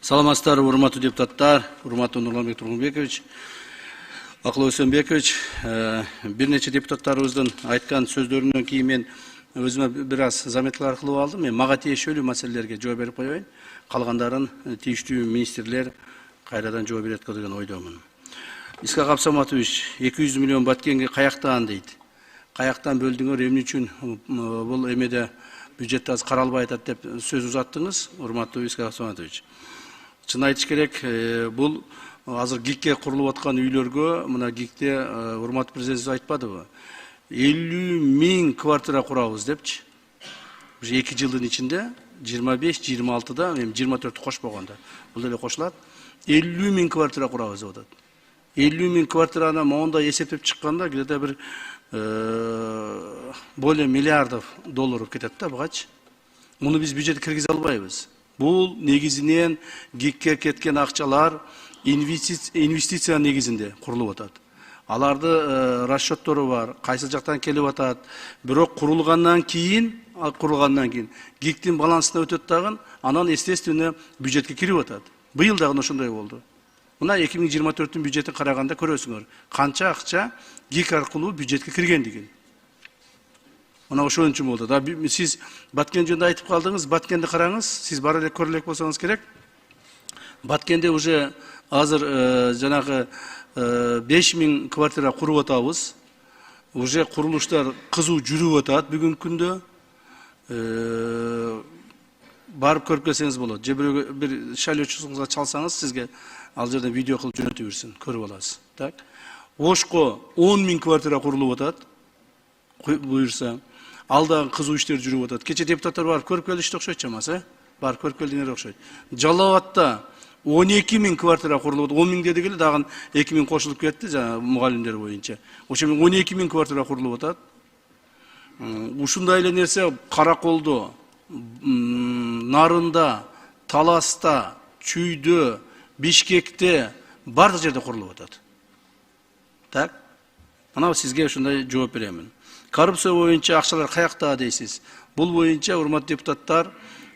Саламатсыздар, урматтуу депутаттар, урматтуу Нурланбек Тургунбекович, Акыл Өсөнбекович, бир нече депутаттарыбыздын айткан сөздөрүнөн кийин мен өзүмө бир аз заметкалар кылып алдым. Мен мага тиешелүү маселелерге жооп берип коеюн. Калгандарын тийиштүү министрлер кайрадан жооп берет деген ойдомун. Исхак Абсаматович 200 миллион баткенге каяктан дейт. Каяктан бөлдүңөр, эмне үчүн бул эмеде бюджетте аз каралбай атат деп сөз узаттыңыз, урматтуу Исхак Абсаматович. Чын айтыш керек, бул азыр ГИКке курулуп аткан үйлөргө, мына ГИКте урматтуу президентибиз айтпадыбы? 50 000 квартира курабыз депчи. Уже 2 жылдын ичинде 25-26да, 24 кошпогондо. Бул эле кошулат. 50 000 квартира курабыз деп атат. 50 000 квартираны мондай эсептеп чыкканда где-то бир более миллиардов долларов кетет да бугачы. Муну биз бюджетке киргизе албайбыз. Бул негизинен ГИКке кеткен акчалар инвестиция негизинде курулуп атат. Аларды расчеттору бар, кайсы жактан келип атат. Бирок курулгандан кийин ГИКтин балансына өтөт дагы, анан естественно бюджетке кирип атат. Быйыл дагы ошондой болду. Мына 2024 бюджетин караганда көрөсүңөр, канча акча ГИК аркылуу бюджетке киргендигин. Мына ошон үчүн болду. Да сиз Баткен жөнүндө айтып калдыңыз, Баткенди караңыз, сиз бара элек көрө элек болсоңуз керек. Баткенде уже азыр жанагы 5000 квартира куруп атабыз. Уже курулуштар кызуу жүрүп атат бүгүнкү күндө. Барып көрүп келсеңиз болот. Же бир шайлоочуңузга чалсаңыз, сизге ал жерден видео кылып жөнөтүп берсин, көрүп аласыз. Так. Ошко 10 000 квартира курулуп атат. Буюрса, алда кызуу иштер жүрүп атат. Кече депутаттар барып көрүп келишти окшойт чамасы, барып көрүп келдиңер окшойт. Жалал Абадта 12 000 квартира курулуп атат. 10 000 деди эле, дагы 2 000 кошулуп кетти жана мугалимдер боюнча. Ошо 12 000 квартира курулуп атат. Ушундай эле нерсе Караколдо, Нарында, Таласта, Чүйдө, Бишкекте бардык жерде курулуп атат. Так? Мына сизге ушундай жооп беремин. Коррупция боюнча акчалар каякта дейсиз. Бул боюнча урматтуу депутаттар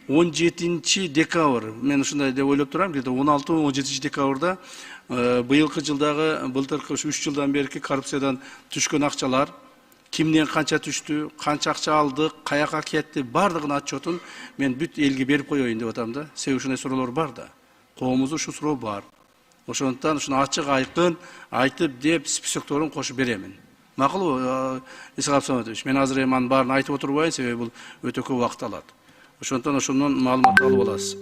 17 декабрь, мен ушундай деп ойлоп турам, где-то 16-17 декабрда быйылкы жылдагы, былтыркы 3 жылдан берки коррупциядан түшкөн акчалар, кимден канча түштү, канча акча алдык, каяка кетти, бардыгынын отчетун мен бүт элге берип коеюн деп атам да. Себеби ушундай суроолор бар да. Коомубузда ушул суроо бар. Ошондуктан ушуну ачык айкын айтып деп списокторун кошуп беремин. Макулбу, Исхак Абсаматович, мен азыр эми анын баарын айтып отурбайын, себеби бул өтө көп убакыт алат. Ошондон ошондон маалымат алып аласыз.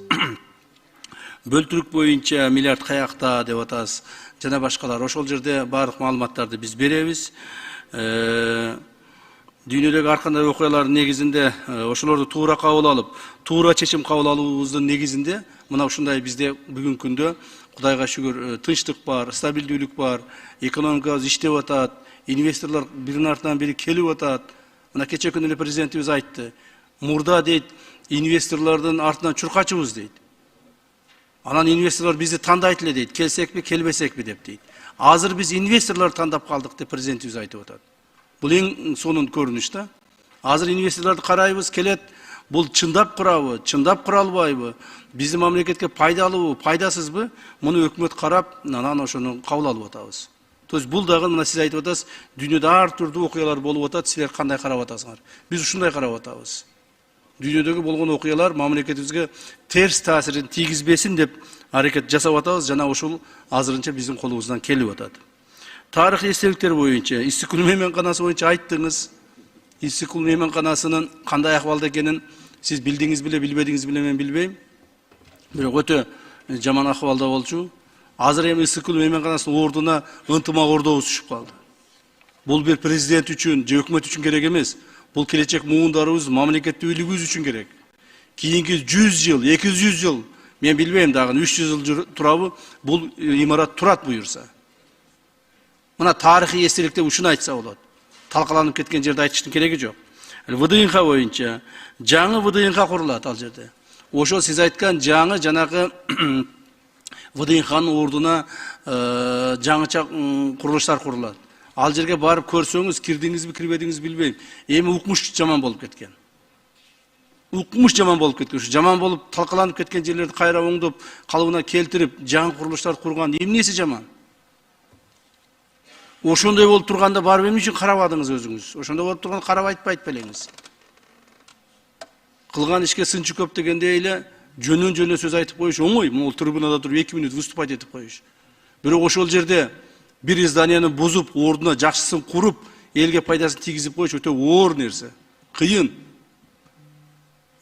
Бөлтүрүк боюнча миллиард каякта деп атасыз, жана башкалар. Ошол жерде баардык маалыматтарды биз беребиз. Дүйнөдөгү ар кандай окуялардын негизинде ошолорду туура кабыл алып, туура чечим кабыл алуубуздун негизинде мына ушундай бизде бүгүнкү күндө Кудайга шүгүр тынчтык бар, стабилдүүлүк бар, экономикабыз иштеп атат, инвесторлор биринин артынан бири келип атат. Мына кече күнү эле президентибиз айтты. Мурда дейт, инвесторлордун артынан чуркачыбыз дейт. Анан инвесторлор бизди тандайт эле дейт, келсекпи, келбесекпи деп дейт. Азыр биз инвесторлор тандап калдык деп президентибиз айтып атат. Бул эң сонун көрүнүш да. Азыр инвесторлорду карайбыз, келет, бул чындап курабы, чындап кура албайбы, биздин мамлекетке пайдалуубу, пайдасызбы, муну өкмөт карап, анан ошону кабыл алып атабыз. То есть бул дагы мына сиз айтып атасыз, дүйнөдө ар түрдүү окуялар болуп атат, силер кандай карап атасыңар? Биз ушундай карап атабыз. Дүйнөдөгү болгон окуялар мамлекетибизге терс таасирин тийгизбесин деп аракет жасап атабыз, жана ушул азырынча биздин колубуздан келип атат. Тарыхый эстеликтер боюнча, Иссыкул мейманканасы боюнча айттыңыз. Иссыкул мейманканасынын кандай акыбалда экенин сиз билдиңиз беле, билбедиңиз беле мен билбейм. Бирок өтө жаман акыбалда болчу. Азыр эми Иссыкул мейманканасынын ордуна ынтымак ордобуз түшүп калды. Бул бир президент үчүн, же өкмөт үчүн керек эмес. Бул келечек муундарыбыз, мамлекеттүүлүгүбүз үчүн керек. Кийинки 100 жыл, 200 жыл, мен билбейм дагы 300 жыл турабы, бул имарат турат буюрса. Мына тарыхый эстеликте ушуну айтса болот. Талкаланып кеткен жерде айтыштын кереги жок. ВДНХ боюнча жаңы ВДНХ курулат ал жерде. Ошол сиз айткан жаңы жанагы ВДНХнын ордуна жаңыча курулуштар курулат. Ал жерге барып көрсөңүз, кирдиңизби, кирбедиңизби билбейм. Эми укмуш жаман болуп кеткен. укмуш жаман болуп кеткен. Жаман болуп талкаланып кеткен жерлерди кайра оңдоп, калыбына келтирип, жаңы курулуштарды курган эмнеси жаман? Ошондой болуп турганда барып эмне үчүн карабадыңыз өзүңүз? Ошондой болуп турганда карап айтпайт белеңиз. Кылган ишке сынчы көп дегенде эле жөнөн сөз айтып коюш оңой. Могул трибунада туруп 2 минут выступать этип коюш. Бирок ошол жерде бир изданияны бузуп, ордуна жакшысын куруп, элге пайдасын тийгизип коюш өтө оор нерсе. Кыйын.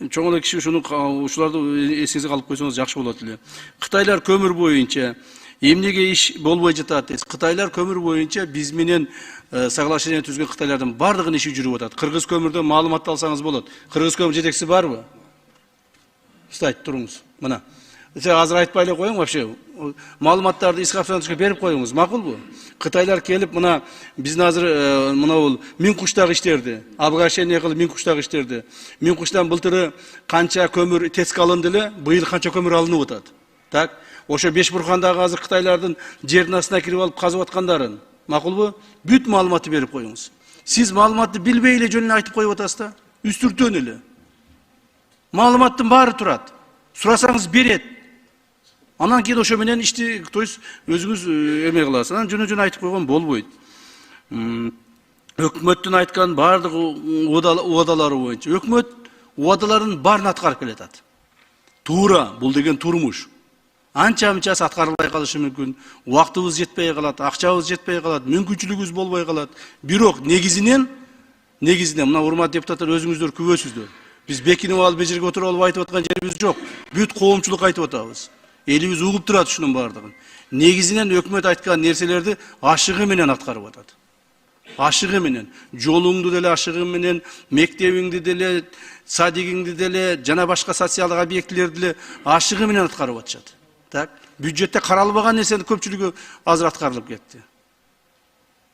Чоң эле киши ушуларды эсиңизге алып койсоңуз жакшы болот эле. Кытайлар көмүр боюнча эмнеге иш болбой жатат дейсиз? Кытайлар көмүр боюнча биз менен соглашение түзгөн кытайлардын бардыгынын иши жүрүп атат. Кыргыз көмүрдөн маалымат алсаңыз болот. Кыргыз көмүр жетекчиси барбы? Встать, туруңуз. Мына. Азыр айтпай эле коюң вообще. Маалыматтарды Исхак Абсаматовичке берип коюңуз, макулбу? Кытайлар келип мына биздин азыр мына бул Минкуштагы иштерди, обращение кылып Минкуштагы иштерди. Минкуштан былтыры канча көмүр теске алынды эле, быйыл канча көмүр алынып атат. Так, ошо Бешбуркандагы азыр кытайлардын жердин астына кирип алып казып аткандарын, макулбу? Бүт маалыматты берип коюңуз. Сиз маалыматты билбей эле жөнүнө айтып коюп атасыз да, үстүртөн эле. Маалыматтын баары турат. Сурасаңыз берет. Анан кийин ошо менен ишти, то есть өзүңүз эме кыласыз. Анан жөнө айтып койгон болбойт. Өкмөттүн айткан бардык убадалары боюнча өкмөт убадаларын баарын аткарып келатат. Туура, бул деген турмуш. Анча-мынчасы аткарылбай калышы мүмкүн, убактыбыз жетпей калат, акчабыз жетпей калат, мүмкүнчүлүгүбүз болбой калат. Бирок негизинен мына урматтуу депутаттар өзүңүздөр күбөсүздөр. Биз бекинип алып бе жерге отуруп алып айтып аткан жерибиз жок. Бүт коомчулук айтып атабыз. Элибиз угуп турат ушунун бардыгын. Негизинен өкмөт айткан нерселерди ашыгы менен аткарып атат. Ашыгы менен, жолуңду деле ашыгы менен, мектебиңди деле, садигиңди деле, жана башка социалдык объектилерди деле ашыгы менен аткарып атышат. Так, бюджетте каралбаган нерсенин көпчүлүгү азыр аткарылып кетти.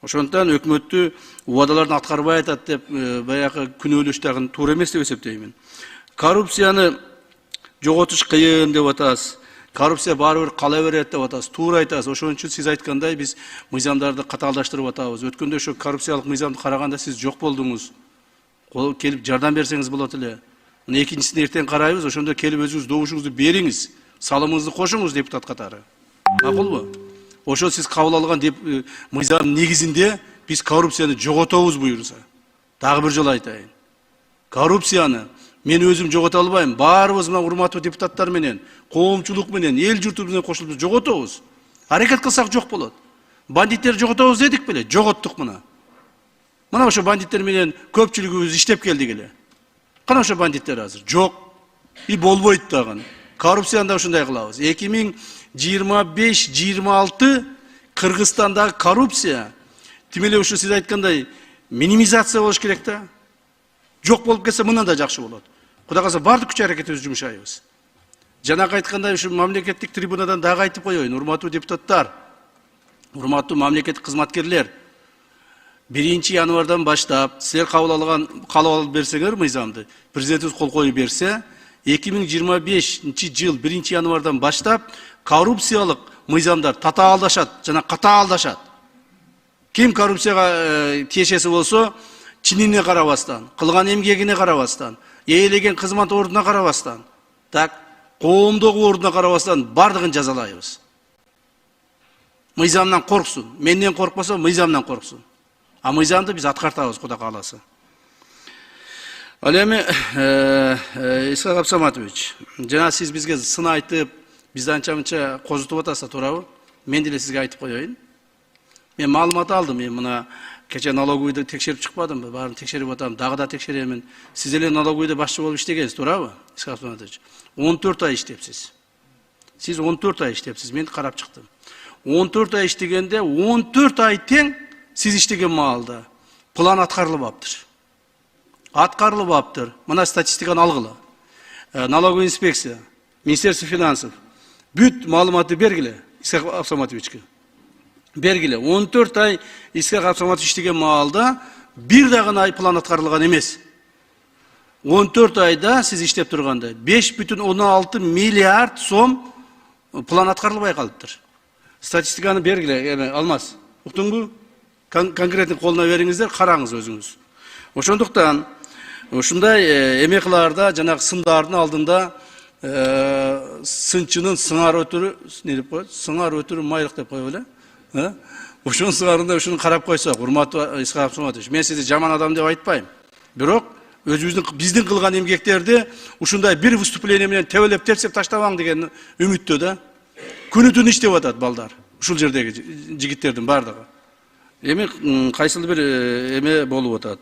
Ошондон өкмөттү убадаларын аткарбай атат деп баягы күнөөлөштөгөн туура эмес деп эсептеймин. Коррупцияны жоготуш кыйын деп атасыз. Коррупция баары бир кала берет деп атасыз. Туура айтасыз. Ошон үчүн сиз айткандай биз мыйзамдарды катаалдаштырып атабыз. Өткөндө ошо коррупциялык мыйзамды караганда сиз жок болдуңуз. Келип жардам берсеңиз болот эле. Мына экинчисин эртең карайбыз, ошондо келип өзүңүз добушуңузду бериңиз, салымыңызды кошуңуз депутат катары. Макулбу? Ошо сиз кабыл алган мыйзам негизинде биз коррупцияны жоготобуз буюрса. Дагы бир жолу айтайын. Коррупцияны мен өзүм жогото албайм. Баарыбыз мына урматтуу депутаттар менен, коомчулук менен, эл журтубуз менен кошулуп жоготобуз. Аракет кылсак жок болот. Бандиттер жоготобуз дедик беле? Жоготтук мына. Мына ошо бандиттер менен көпчүлүгүбүз иштеп келдик эле. Кана ошо бандиттер азыр? Жок. И болбойт дагы. Коррупцияны да ушундай кылабыз. 2025-26 Кыргызстандагы коррупция тимеле ушу сиз айткандай минимизация болуш керек да. Жок болуп кетсе мындан да жакшы болот. Кудай калса бардык күч аракетибизди жумшайбыз. Жанагы айткандай ушу мамлекеттик трибунадан дагы айтып коеюн, урматтуу депутаттар, урматтуу мамлекеттик кызматкерлер. 1-январдан баштап силер кабыл алып берсеңер мыйзамды, президентибиз кол коюп берсе, 2025 жыл 1-январдан баштап коррупциялык мыйзамдар татаалдашат жана катаалдашат. Ким коррупцияга тиешеси болсо, чинине карабастан, кылган эмгегине карабастан, ээлеген кызмат ордуна карабастан, так, коомдогу ордуна карабастан бардыгын жазалайбыз. Мыйзамдан корксун, менден коркпосо мыйзамдан корксун. А мыйзамды биз аткартабыз, Кудай кааласа. Ал эми Исхак Абсаматович, жана сиз бизге сын айтып, бизди анча-мынча козутуп атасыз, туурабы? Мен деле сизге айтып коеюн. Мен маалымат алдым, мен мына кече налоговыйды текшерип чыкпадымбы? Баарын текшерип атам, дагы да текшеремин. Сиз эле налоговыйда башчы болуп иштегенсиз, туурабы? Исхак Абсаматович. 14 ай иштепсиз. Сиз 14 ай иштепсиз, мен карап чыктым. 14 ай иштегенде 14 ай тең сиз иштеген маалда план аткарылбаптыр. Аткарылбаптыр. Мына статистиканы алгыла. Налоговая инспекция, Министерство финансов бүт маалыматты бергиле Исхак Абсаматовичке. Бергиле. 14 ай Исхак Абсаматович иштеген маалда бир дагы ай план аткарылган эмес. 14 айда сиз иштеп турганда 5,16 миллиард сом план аткарылбай калыптыр. Статистиканы бергиле, Алмаз. Уктуңбу? Конкретный колуна бериңиздер, караңыз өзүңүз. Ошондуктан Ушундай эме кылаарда жанагы сындардын алдында сынчынын сыңар өтүрү не деп коет? Сыңар өтүрү майрык деп коебу эле. Ошонун сыңарында ушуну карап койсок, урматтуу Исхак Абсоматович, мен сизди жаман адам деп айтпайм. Бирок биздин кылган эмгектерди ушундай бир выступление менен тебелеп терсеп таштабаң деген үмүттө да. Күнү түн иштеп атат балдар. Ушул жердеги жигиттердин бардыгы. Эми кайсыл бир эме болуп атат.